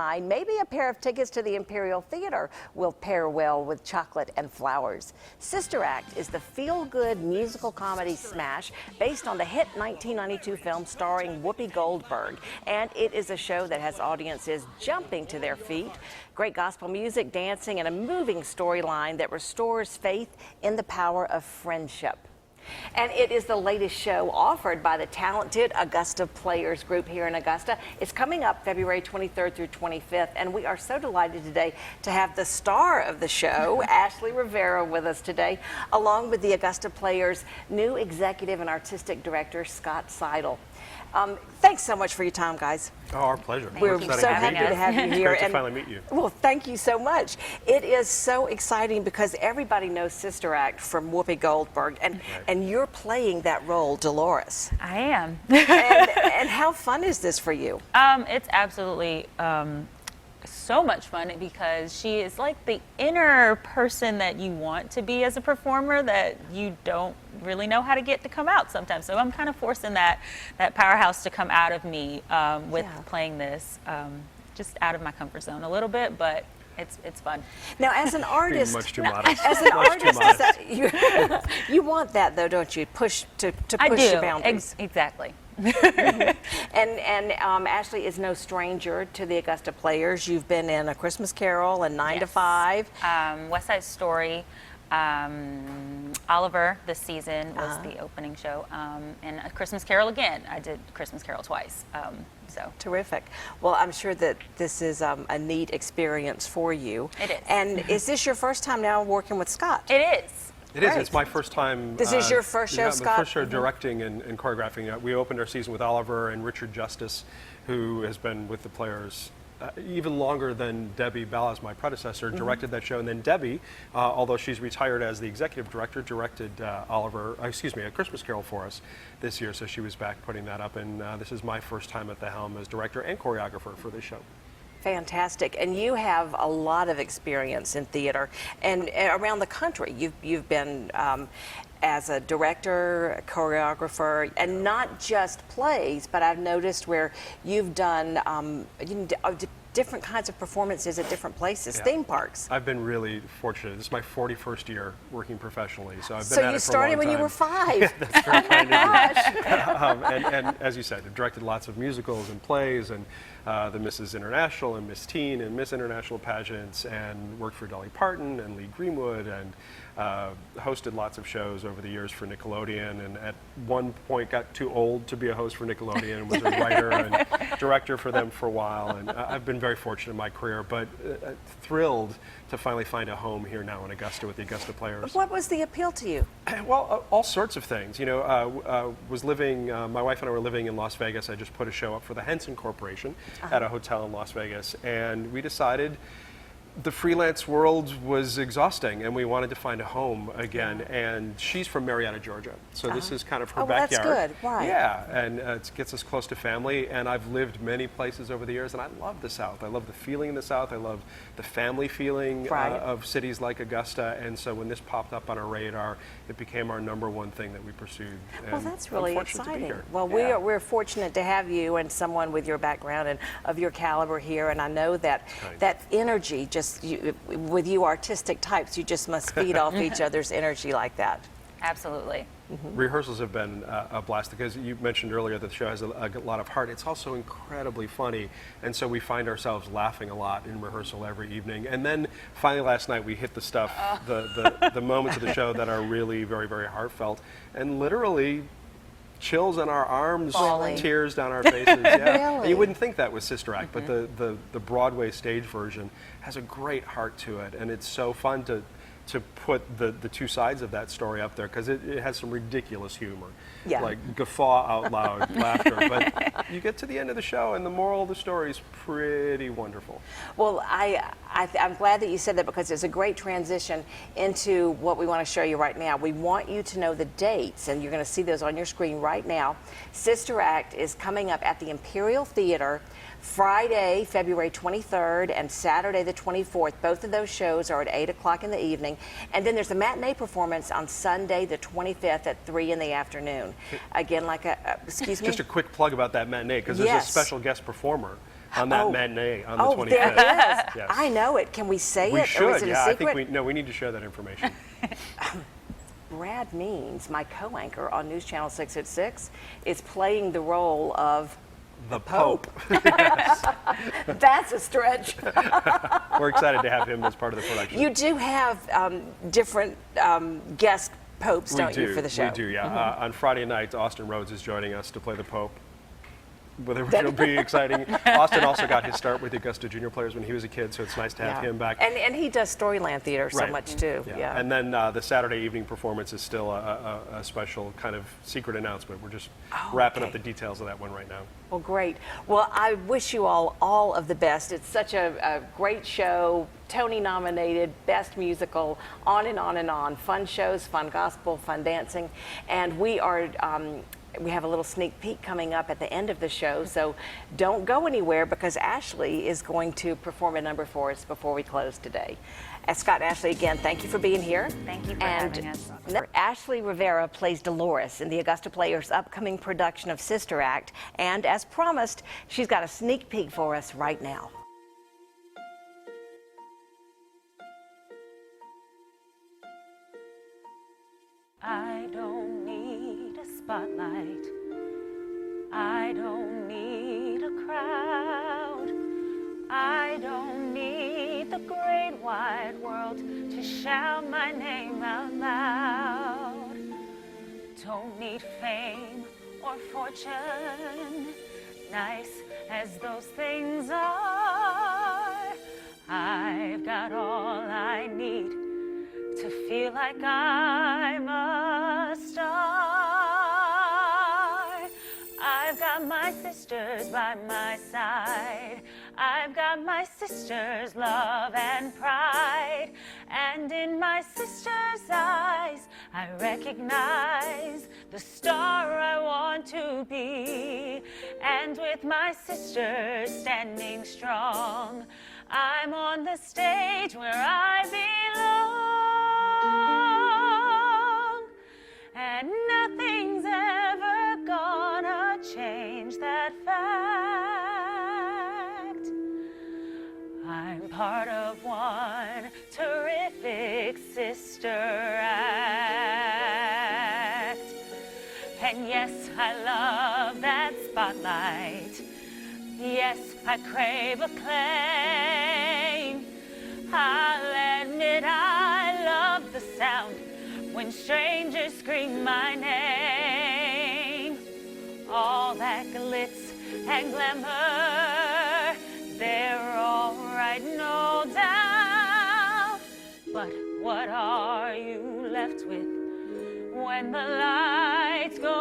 Maybe a pair of tickets to the Imperial Theatre will pair well with chocolate and flowers. Sister Act is the feel-good musical comedy smash based on the hit 1992 film starring Whoopi Goldberg. And it is a show that has audiences jumping to their feet. Great gospel music, dancing, and a moving storyline that restores faith in the power of friendship. And it is the latest show offered by the talented Augusta Players group here in Augusta. It's coming up February 23rd through 25th, and we are so delighted today to have the star of the show, Ashley Rivera, with us today, along with the Augusta Players' new executive and artistic director, Scott Seidel. Thanks so much for your time, guys. Oh, our pleasure. We're so happy to have you here. It's great to finally meet you. Well, thank you so much. It is so exciting because everybody knows Sister Act from Whoopi Goldberg, and you're playing that role, Dolores. I am. and how fun is this for you? It's absolutely so much fun because she is like the inner person that you want to be as a performer that you don't really know how to get to come out sometimes. So I'm kind of forcing that powerhouse to come out of me with playing this, just out of my comfort zone a little bit, but it's fun. Now, as an artist, much too modest. As an artist, you want that though, don't you? Push to push your boundaries. Exactly. And Ashley is no stranger to the Augusta Players. You've been in A Christmas Carol and 9 to 5. West Side Story. Oliver this season was the opening show, and A Christmas Carol again. I did Christmas Carol twice. So terrific. Well, I'm sure that this is a neat experience for you. It is. And is this your first time now working with Scott? it is. It is. It's my first time. This is your first show, Scott? My first show directing and choreographing. We opened our season with Oliver and Richard Justice, who has been with the Players even longer than Debbie Ballas, my predecessor, directed that show. And then Debbie, although she's retired as the executive director, directed A Christmas Carol for us this year. So she was back putting that up. And this is my first time at the helm as director and choreographer for this show. Fantastic. And you have a lot of experience in theater and around the country. You've been as a director, a choreographer, and not just plays, but I've noticed where you've done different kinds of performances at different places, theme parks. I've been really fortunate. This is my 41st year working professionally, so I've been so at you it for started a long when time. you were 5. Yeah, that's very kind of you. And as you said, I've directed lots of musicals and plays, and the Mrs. International and Miss Teen and Miss International pageants, and worked for Dolly Parton and Lee Greenwood, and hosted lots of shows over the years for Nickelodeon, and at one point got too old to be a host for Nickelodeon and was a writer and director for them for a while. And I've been very fortunate in my career, but thrilled to finally find a home here now in Augusta with the Augusta Players. What was the appeal to you? Well, all sorts of things. You know, my wife and I were living in Las Vegas. I just put a show up for the Henson Corporation at a hotel in Las Vegas, and we decided the freelance world was exhausting, and we wanted to find a home again. And she's from Marietta, Georgia, so this is kind of her backyard. Well, that's good, right? Yeah, and it gets us close to family. And I've lived many places over the years, and I love the South. I love the feeling in the South. I love the family feeling of cities like Augusta. And so when this popped up on our radar, it became our #1 thing that we pursued. Well, that's really exciting. Well, yeah. we're fortunate to have you and someone with your background and of your caliber here. And I know that that energy just. With you artistic types, you just must feed off each other's energy like that. Absolutely. Rehearsals have been a blast because you mentioned earlier that the show has a lot of heart. It's also incredibly funny, and so we find ourselves laughing a lot in rehearsal every evening. And then finally last night we hit the stuff, the moments of the show that are really very, very heartfelt, and literally chills on our arms, tears down our faces. Yeah. Really? And you wouldn't think that with Sister Act, but the Broadway stage version has a great heart to it, and it's so fun to put the two sides of that story up there because it has some ridiculous humor, like guffaw out loud laughter. But you get to the end of the show, and the moral of the story is pretty wonderful. Well, I'm glad that you said that because it's a great transition into what we want to show you right now. We want you to know the dates, and you're going to see those on your screen right now. Sister Act is coming up at the Imperial Theatre Friday, February 23rd, and Saturday the 24th. Both of those shows are at 8 o'clock in the evening. And then there's a matinee performance on Sunday the 25th at 3 in the afternoon. Again, excuse me? Just a quick plug about that matinee, because there's a special guest performer on that matinee on the Oh, 25th. there it is. Yes. I know it. Can we say We it? should, Or is it yeah. a I secret? think we need to share that information. Brad Means, my co-anchor on News Channel 6 at 6, is playing the role of The Pope. That's a stretch. We're excited to have him as part of the production. You do have different guest popes, don't you, for the show? We do, yeah. On Friday night, Austin Rhodes is joining us to play the Pope, which will be exciting. Austin also got his start with the Augusta Junior Players when he was a kid, so it's nice to have him back. And he does Storyland Theater so Right. much too. Yeah. And then the Saturday evening performance is still a special kind of secret announcement. We're just wrapping up the details of that one right now. Well, great. Well, I wish you all of the best. It's such a great show, Tony nominated, best musical, on and on and on. Fun shows, fun gospel, fun dancing. And we are, we have a little sneak peek coming up at the end of the show, so don't go anywhere because Ashley is going to perform a number for us before we close today. Scott and Ashley, again, thank you for being here. Thank you for having us. Ashley Rivera plays Dolores in the Augusta Players' upcoming production of Sister Act, and as promised, she's got a sneak peek for us right now. I don't need a spotlight. I don't need a crowd. I don't need the great wide world to shout my name out loud. Don't need fame or fortune, nice as those things are. I've got all I need to feel like I'm a star. I've got my sisters by my side. I've got my sisters' love and pride. And in my sisters' eyes, I recognize the star I want to be. And with my sisters standing strong, I'm on the stage where I belong. And nothing's ever gonna change that fact. I'm part of one terrific sister act. And yes, I love that spotlight. Yes, I crave acclaim. I'll admit I love the sound when strangers scream my name. All that glitz and glamour, they're all right, no doubt. But what are you left with when the lights go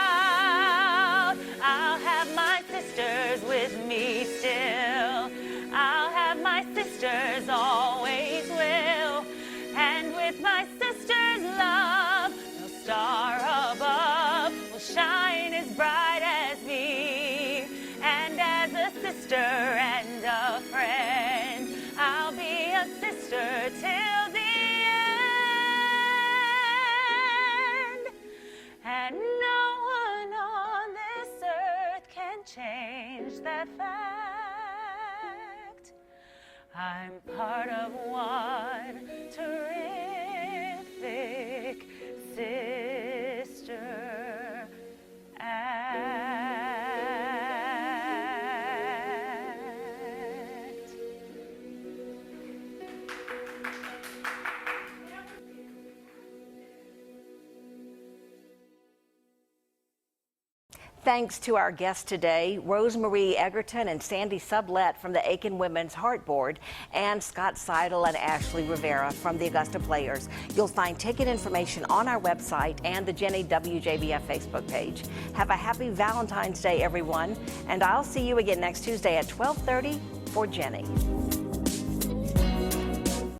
out? I'll have my sisters with me still. I'll have my sisters, always will. And with my sister's love, no star above will shine as bright as me. And as a sister and a friend, I'll be a sister till the end. And no one on this earth can change that fact. I'm part of one terrific sister act. Thanks to our guests today, Rosemarie Egerton and Sandy Sublette from the Aiken Women's Heart Board, and Scott Seidel and Ashley Rivera from the Augusta Players. You'll find ticket information on our website and the JENNIE WJBF Facebook page. Have a happy Valentine's Day, everyone, and I'll see you again next Tuesday at 12:30 for JENNIE.